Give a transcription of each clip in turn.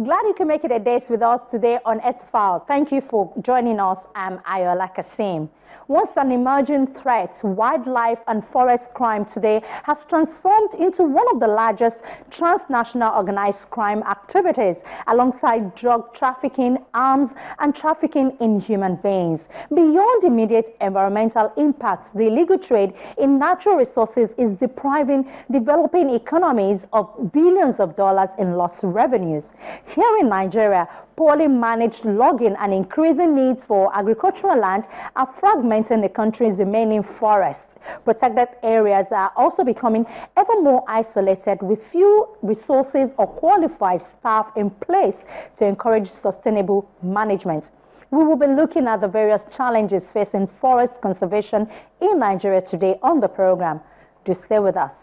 Glad you can make it a day with us today on Earthfile. Thank you for joining us. I'm Ayola Kasim. Once an emerging threat, wildlife and forest crime today has transformed into one of the largest transnational organized crime activities alongside drug trafficking, arms, and trafficking in human beings. Beyond immediate environmental impacts, the illegal trade in natural resources is depriving developing economies of billions of dollars in lost revenues. Here in Nigeria, poorly managed logging and increasing needs for agricultural land are fragmenting the country's remaining forests. Protected areas are also becoming ever more isolated with few resources or qualified staff in place to encourage sustainable management. We will be looking at the various challenges facing forest conservation in Nigeria today on the program. Do stay with us.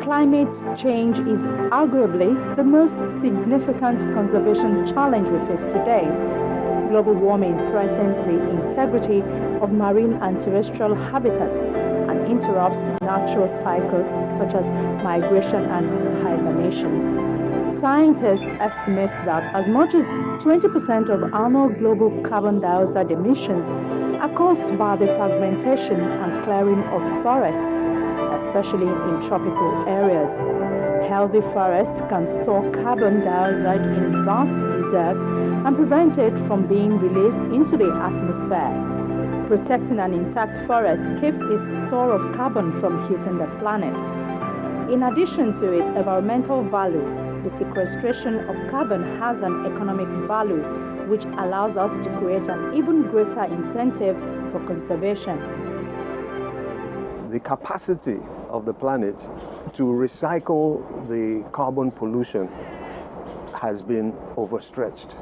Climate change is arguably the most significant conservation challenge we face today. Global warming threatens the integrity of marine and terrestrial habitats and interrupts natural cycles such as migration and hibernation. Scientists estimate that as much as 20% of annual global carbon dioxide emissions are caused by the fragmentation and clearing of forests, especially in tropical areas. Healthy forests can store carbon dioxide in vast reserves and prevent it from being released into the atmosphere. Protecting an intact forest keeps its store of carbon from heating the planet. In addition to its environmental value, the sequestration of carbon has an economic value, which allows us to create an even greater incentive for conservation. The capacity of the planet to recycle the carbon pollution has been overstretched.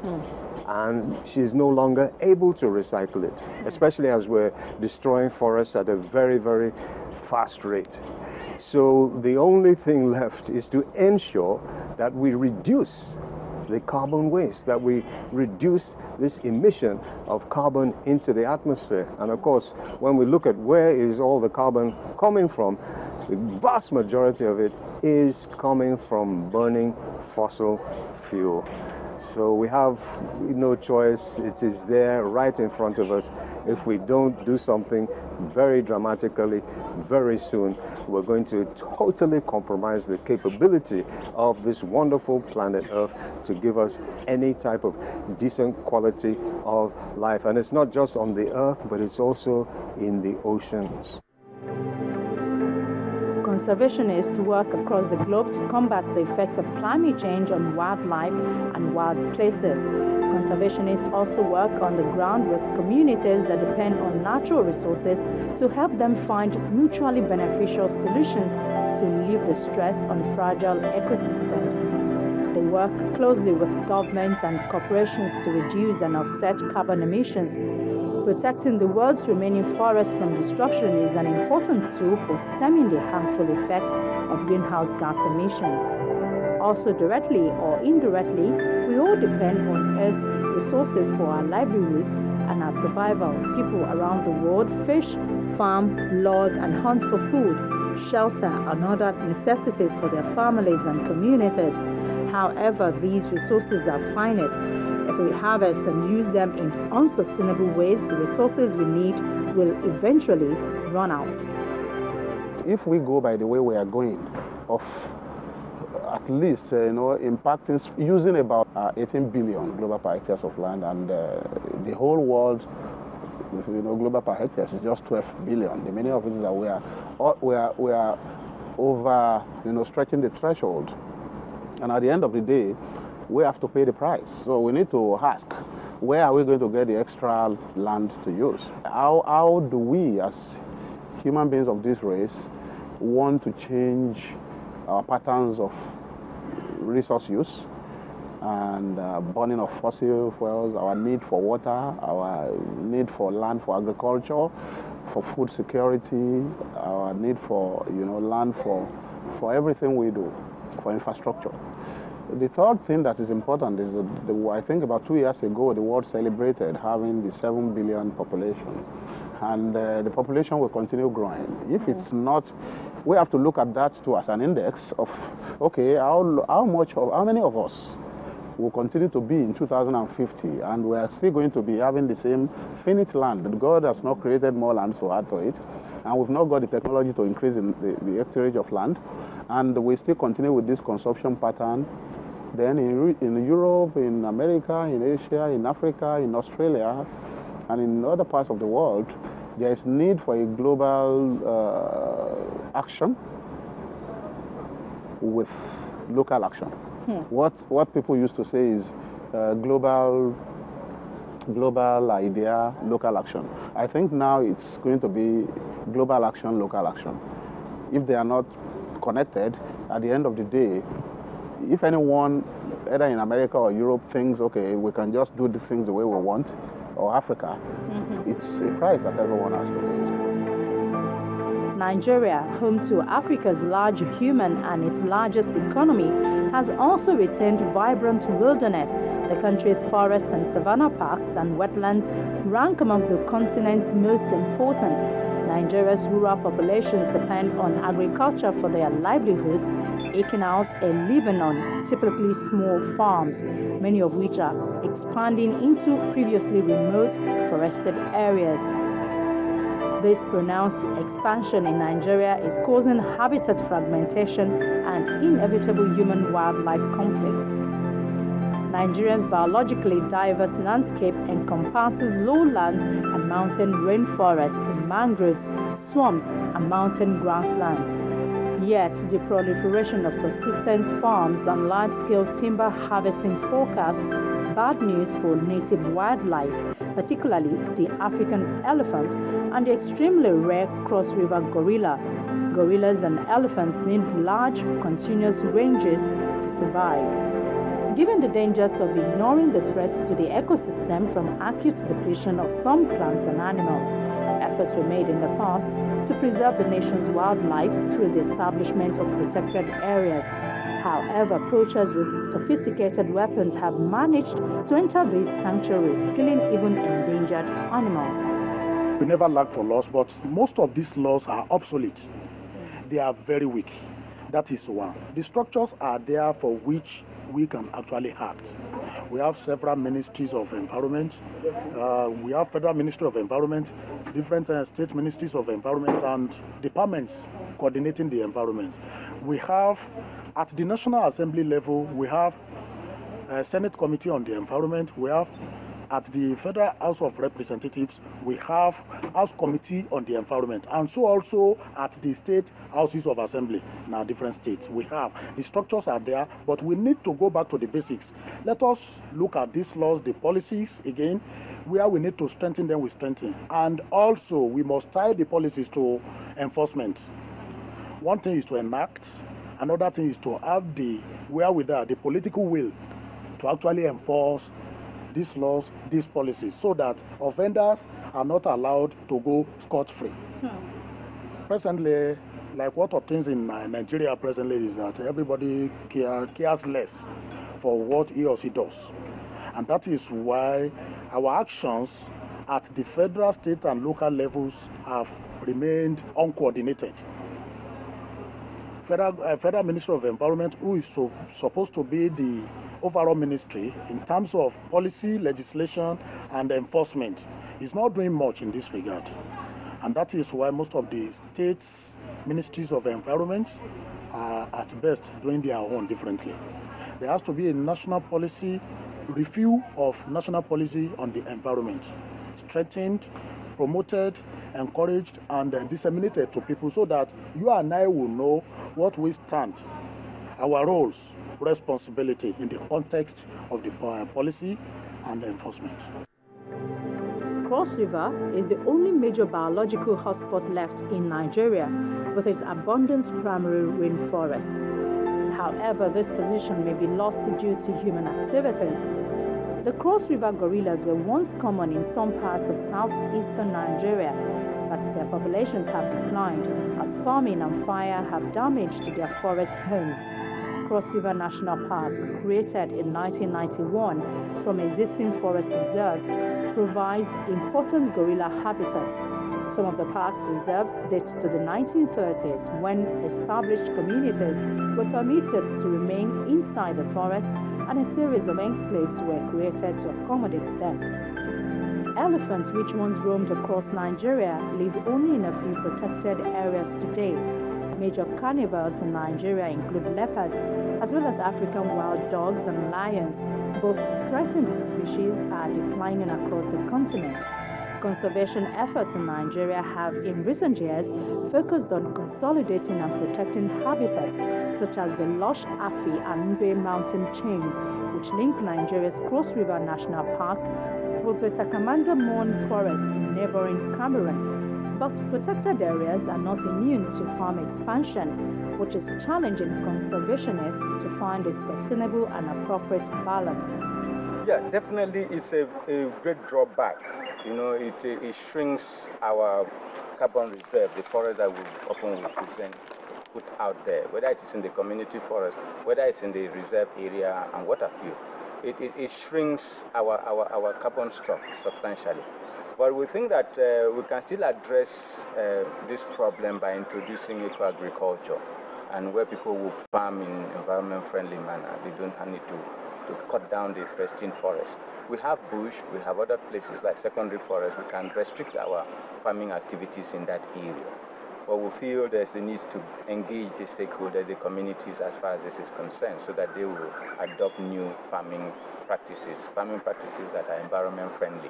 And she's no longer able to recycle it, especially as we're destroying forests at a very, very fast rate. So the only thing left is to ensure that we reduce the carbon waste, that we reduce this emission of carbon into the atmosphere. And of course, when we look at where is all the carbon coming from, the vast majority of it is coming from burning fossil fuel. So we have no choice. It is there right in front of us. If we don't do something very dramatically, very soon, we're going to totally compromise the capability of this wonderful planet Earth to give us any type of decent quality of life. And it's not just on the Earth, but it's also in the oceans. Conservationists work across the globe to combat the effects of climate change on wildlife and wild places. Conservationists also work on the ground with communities that depend on natural resources to help them find mutually beneficial solutions to relieve the stress on fragile ecosystems. They work closely with governments and corporations to reduce and offset carbon emissions. Protecting the world's remaining forests from destruction is an important tool for stemming the harmful effect of greenhouse gas emissions. Also, directly or indirectly, we all depend on Earth's resources for our livelihoods and our survival. People around the world fish, farm, log, and hunt for food, shelter, and other necessities for their families and communities. However, these resources are finite. If we harvest and use them in unsustainable ways, the resources we need will eventually run out. If we go by the way we are going, of at least impacting, using about 18 billion global per hectares of land, and the whole world, global per hectares is just 12 billion. The meaning of it is that we are over, stretching the threshold, and at the end of the day, we have to pay the price. So we need to ask, where are we going to get the extra land to use? How do we, as human beings of this race, want to change our patterns of resource use and burning of fossil fuels, our need for water, our need for land for agriculture, for food security, our need for land for everything we do, for infrastructure. The third thing that is important is that I think about 2 years ago, the world celebrated having the 7 billion population. and the population will continue growing. If it's not, we have to look at that too as an index of, okay, how many of us will continue to be in 2050, and we are still going to be having the same finite land. God has not created more land to add to it, and we've not got the technology to increase in the hectareage of land, and we still continue with this consumption pattern. Then in Europe, in America, in Asia, in Africa, in Australia, and in other parts of the world, there is need for a global action with local action. What people used to say is global idea, local action. I think now it's going to be global action, local action. If they are not connected, at the end of the day, if anyone, either in America or Europe, thinks, okay, we can just do the things the way we want, or Africa, it's a price that everyone has to pay. Nigeria, home to Africa's large human and its largest economy, has also retained vibrant wilderness. The country's forests and savanna parks and wetlands rank among the continent's most important. Nigeria's rural populations depend on agriculture for their livelihoods, eking out a living on typically small farms, many of which are expanding into previously remote forested areas. This pronounced expansion in Nigeria is causing habitat fragmentation and inevitable human-wildlife conflicts. Nigeria's biologically diverse landscape encompasses lowland and mountain rainforests, mangroves, swamps, and mountain grasslands. Yet, the proliferation of subsistence farms and large-scale timber harvesting forecast bad news for native wildlife, particularly the African elephant and the extremely rare cross-river gorilla. Gorillas and elephants need large, continuous ranges to survive. Given the dangers of ignoring the threats to the ecosystem from acute depletion of some plants and animals, efforts were made in the past to preserve the nation's wildlife through the establishment of protected areas. However, poachers with sophisticated weapons have managed to enter these sanctuaries, killing even endangered animals. We never lack for laws, but most of these laws are obsolete. They are very weak. That is one. The structures are there for which we can actually act. We have several ministries of environment. We have Federal Ministry of Environment, different state ministries of environment, and departments coordinating the environment. We have, at the National Assembly level, we have a Senate Committee on the Environment. We have, at the Federal House of Representatives, we have House Committee on the Environment, and so also at the state houses of assembly in our different states. We have, the structures are there, but we need to go back to the basics. Let us look at these laws, the policies again, where we need to strengthen them, we strengthen. And also, we must tie the policies to enforcement. One thing is to enact, another thing is to have the wherewithal, the political will to actually enforce these laws, these policies, so that offenders are not allowed to go scot-free. Presently, like what obtains in Nigeria presently is that everybody cares less for what he or she does. And that is why our actions at the federal, state, and local levels have remained uncoordinated. Federal Ministry of Environment, who is supposed to be the overall ministry in terms of policy, legislation, and enforcement, is not doing much in this regard. And that is why most of the states' ministries of environment are at best doing their own differently. There has to be a national policy, review of national policy on the environment, strengthened, promoted, encouraged, and disseminated to people so that you and I will know what we stand, our roles, responsibility in the context of the policy and enforcement. Cross River is the only major biological hotspot left in Nigeria with its abundant primary rainforests. However, this position may be lost due to human activities. The Cross River gorillas were once common in some parts of southeastern Nigeria, but their populations have declined as farming and fire have damaged their forest homes. Cross River National Park, created in 1991 from existing forest reserves, provides important gorilla habitats. Some of the park's reserves date to the 1930s, when established communities were permitted to remain inside the forest and a series of enclaves were created to accommodate them. Elephants, which once roamed across Nigeria, live only in a few protected areas today. Major carnivores in Nigeria include leopards, as well as African wild dogs and lions. Both threatened species are declining across the continent. Conservation efforts in Nigeria have, in recent years, focused on consolidating and protecting habitats such as the lush Afi and Mbe mountain chains, which link Nigeria's Cross River National Park with the Takamanda Mourne Forest in neighboring Cameroon. But protected areas are not immune to farm expansion, which is challenging conservationists to find a sustainable and appropriate balance. Yeah, definitely it's a great drawback. You know, it shrinks our carbon reserve, the forest that we often put out there, whether it is in the community forest, whether it's in the reserve area, and what have you. It shrinks our carbon stock substantially. But we think that we can still address this problem by introducing eco-agriculture, and where people will farm in environment-friendly manner. They don't need to cut down the pristine forest. We have bush, we have other places like secondary forest. We can restrict our farming activities in that area. But we feel there's the need to engage the stakeholders, the communities, as far as this is concerned, so that they will adopt new farming practices that are environment friendly.